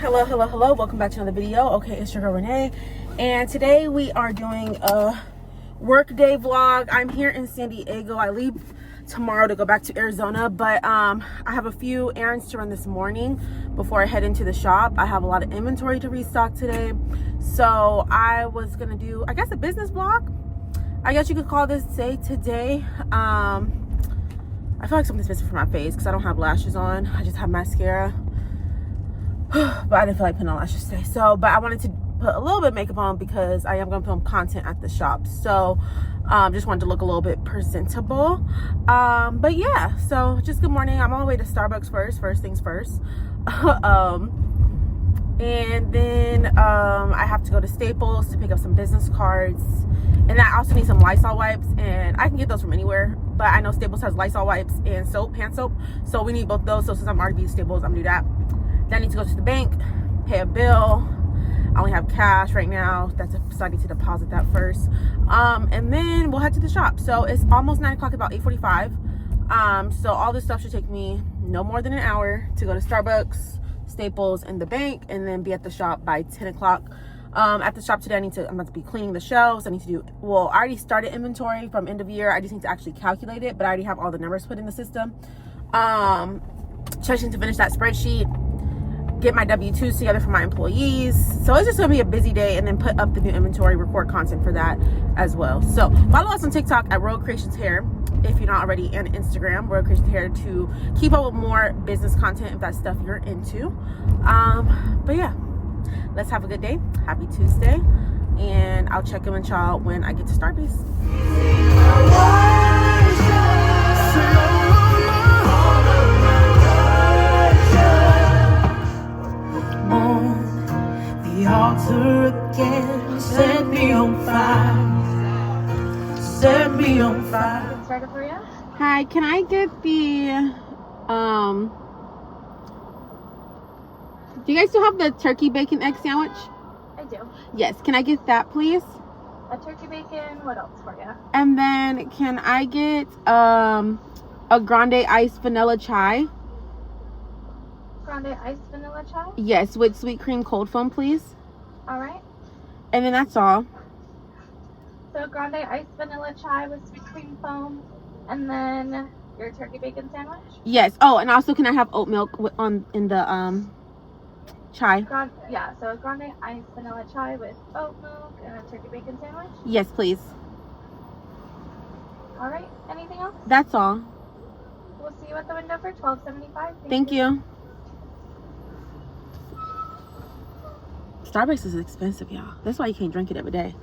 Hello, welcome back to another video. Okay, it's your girl Renee, and today we are doing a work day vlog. I'm here in San Diego. I leave tomorrow to go back to Arizona, but I have a few errands to run this morning before I head into the shop. I have a lot of inventory to restock today, so I was gonna do, I guess, a business vlog. I guess you could call this day today. I feel like something's missing from my face because I don't have lashes on. I just have mascara. But I didn't feel like putting on lashes today. So, but I wanted to put a little bit of makeup on because I am going to film content at the shop. So, just wanted to look a little bit presentable. But yeah, so just good morning. I'm on my way to Starbucks first things first. And then I have to go to Staples to pick up some business cards. And I also need some Lysol wipes, and I can get those from anywhere. But I know Staples has Lysol wipes and soap, hand soap. So we need both those. So since I'm already at Staples, I'm gonna do that. Then I need to go to the bank, pay a bill. I only have cash right now. So I need to deposit that first. And then we'll head to the shop. So it's almost 9 o'clock, about 8:45. So all this stuff should take me no more than an hour to go to Starbucks, Staples, and the bank, and then be at the shop by 10 o'clock. At the shop today, I'm about to be cleaning the shelves. I need to do, well, I already started inventory from end of year. I just need to actually calculate it, but I already have all the numbers put in the system. Checking to finish that spreadsheet, get my W-2s together for my employees. So it's just gonna be a busy day, and then put up the new inventory, record content for that as well. So follow us on TikTok at Royal Creations Hair if you're not already, and Instagram, Royal Creations Hair, to keep up with more business content if that's stuff you're into. But yeah, let's have a good day. Happy Tuesday, and I'll check in with y'all when I get to Starbucks. Altar again, set me on fire, set me on fire. Started for you? Hi, can I get the do you guys still have the turkey bacon egg sandwich? I do. Yes, can I get that please? A turkey bacon, what else for you? And then can I get a grande iced vanilla chai? Grande iced vanilla chai? Yes, with sweet cream cold foam, please. All right. And then that's all. So grande iced vanilla chai with sweet cream foam, and then your turkey bacon sandwich? Yes. Oh, and also can I have oat milk in the chai? Yeah, so a grande iced vanilla chai with oat milk and a turkey bacon sandwich? Yes, please. All right. Anything else? That's all. We'll see you at the window for $12.75. Thank you. Starbucks is expensive, y'all. That's why you can't drink it every day.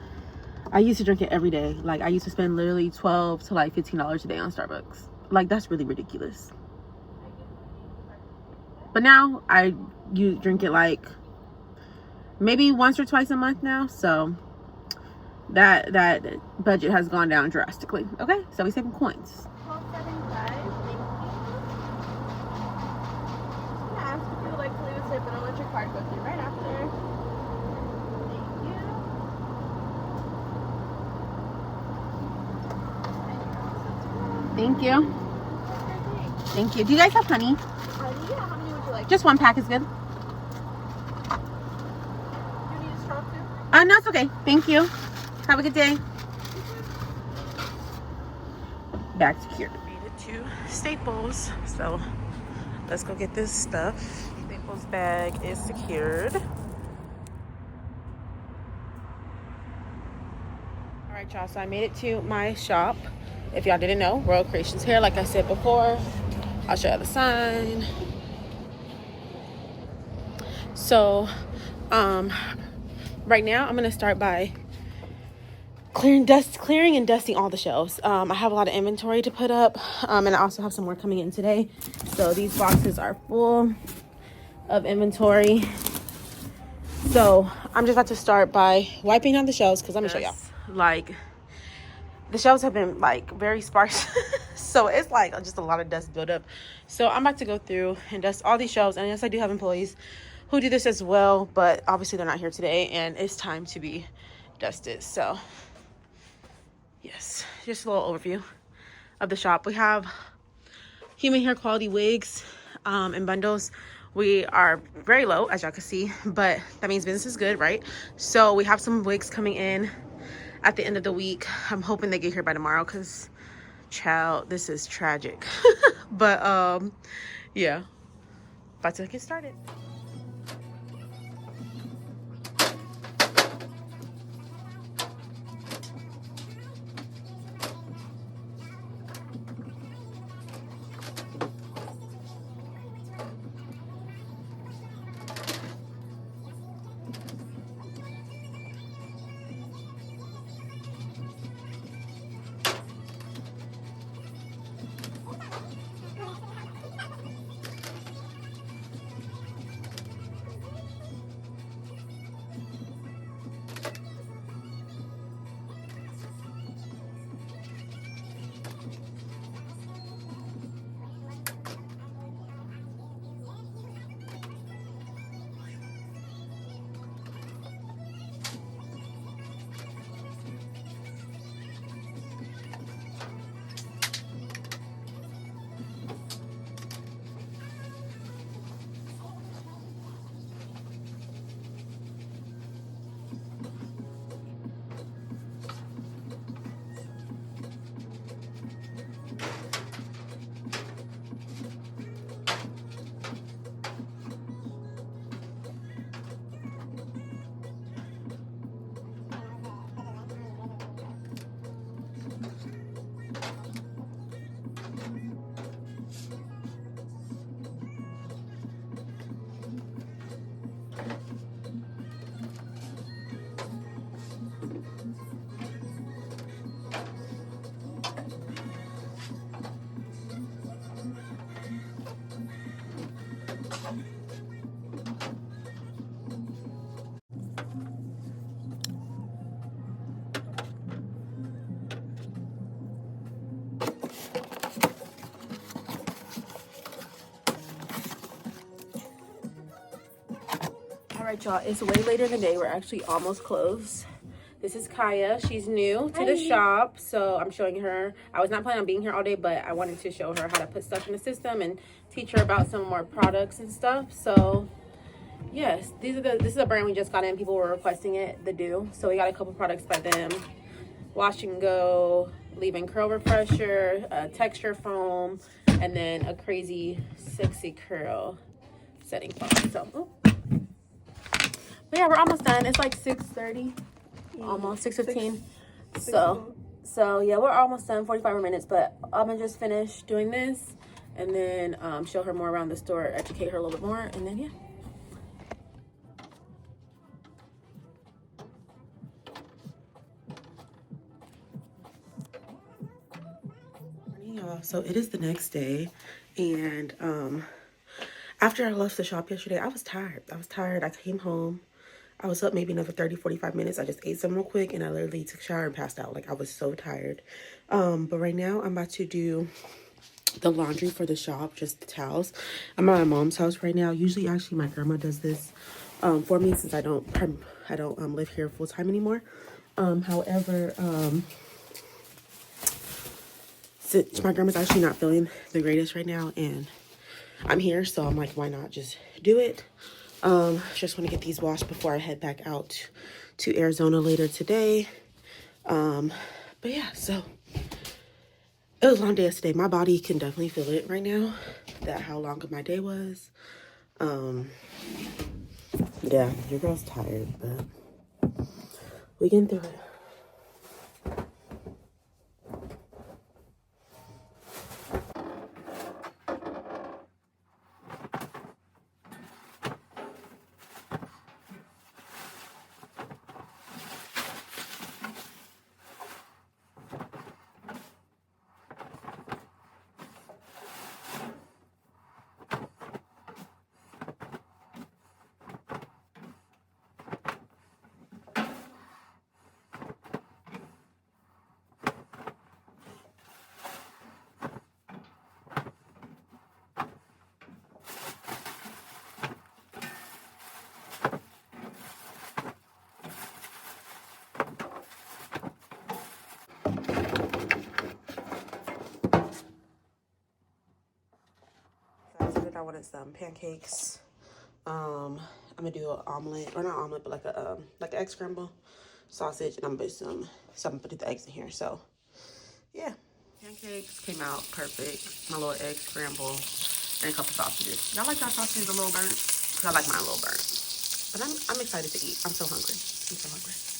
I used to drink it every day. Like, I used to spend literally $12 to like $15 a day on Starbucks. Like, that's really ridiculous. But now you drink it like maybe once or twice a month now. So that budget has gone down drastically. Okay, so we saving coins. $12.75. Thank you. Yeah, ask if you would like to leave a tip, and I'll let your card go through right after. Thank you. Thank you. Do you guys have honey? Yeah, how many would you like? Just one pack is good. Do you need a straw too? No, it's okay. Thank you. Have a good day. Back to here. Made it to Staples. So let's go get this stuff. Staples bag is secured. All right, y'all. So I made it to my shop. If y'all didn't know, Royal Creations Hair, like I said before. I'll show you the sign. So, right now I'm gonna start by clearing and dusting all the shelves. I have a lot of inventory to put up, and I also have some more coming in today. So these boxes are full of inventory. So I'm just about to start by wiping down the shelves because let me show y'all. Like, the shelves have been like very sparse. So it's like just a lot of dust build up. So I'm about to go through and dust all these shelves. And yes, I do have employees who do this as well, but obviously they're not here today and it's time to be dusted. So yes, just a little overview of the shop. We have human hair quality wigs in bundles. We are very low, as y'all can see, but that means business is good, right? So we have some wigs coming in at the end of the week. I'm hoping they get here by tomorrow because, child, this is tragic. But yeah, about to get started. All right, y'all, it's way later in the day. We're actually almost closed. This is Kaya. She's new to the shop, so I'm showing her. I was not planning on being here all day, but I wanted to show her how to put stuff in the system and teach her about some more products and stuff. So yes, this is a brand we just got in. People were requesting it, the Do. So we got a couple products by them. Wash and Go, leave-in curl refresher, a texture foam, and then a crazy sexy curl setting foam. So but yeah, we're almost done. It's like 6:30, almost 6:15. So yeah, we're almost done. 45 more minutes, but I'm gonna just finish doing this and then show her more around the store, educate her a little bit more, and then yeah. Y'all, so it is the next day, and after I left the shop yesterday, I was tired. I came home. I was up maybe another 30-45 minutes. I just ate some real quick, and I literally took a shower and passed out. Like, I was so tired. But right now, I'm about to do the laundry for the shop, just the towels. I'm at my mom's house right now. Usually, actually, my grandma does this for me since I don't live here full time anymore. However, since my grandma's actually not feeling the greatest right now, and I'm here, so I'm like, why not just do it? Just want to get these washed before I head back out to Arizona later today. But yeah, so it was a long day yesterday. My body can definitely feel it right now, that how long my day was. Yeah, your girl's tired, but we getting through it. I wanted some pancakes I'm gonna do an omelet, or not omelet, but like an egg scramble sausage, and I'm gonna put the eggs in here. So yeah, pancakes came out perfect. My little egg scramble and a couple sausages. Y'all like y'all sausages a little burnt? Cause I like mine a little burnt. But I'm excited to eat. I'm so hungry. I'm so hungry.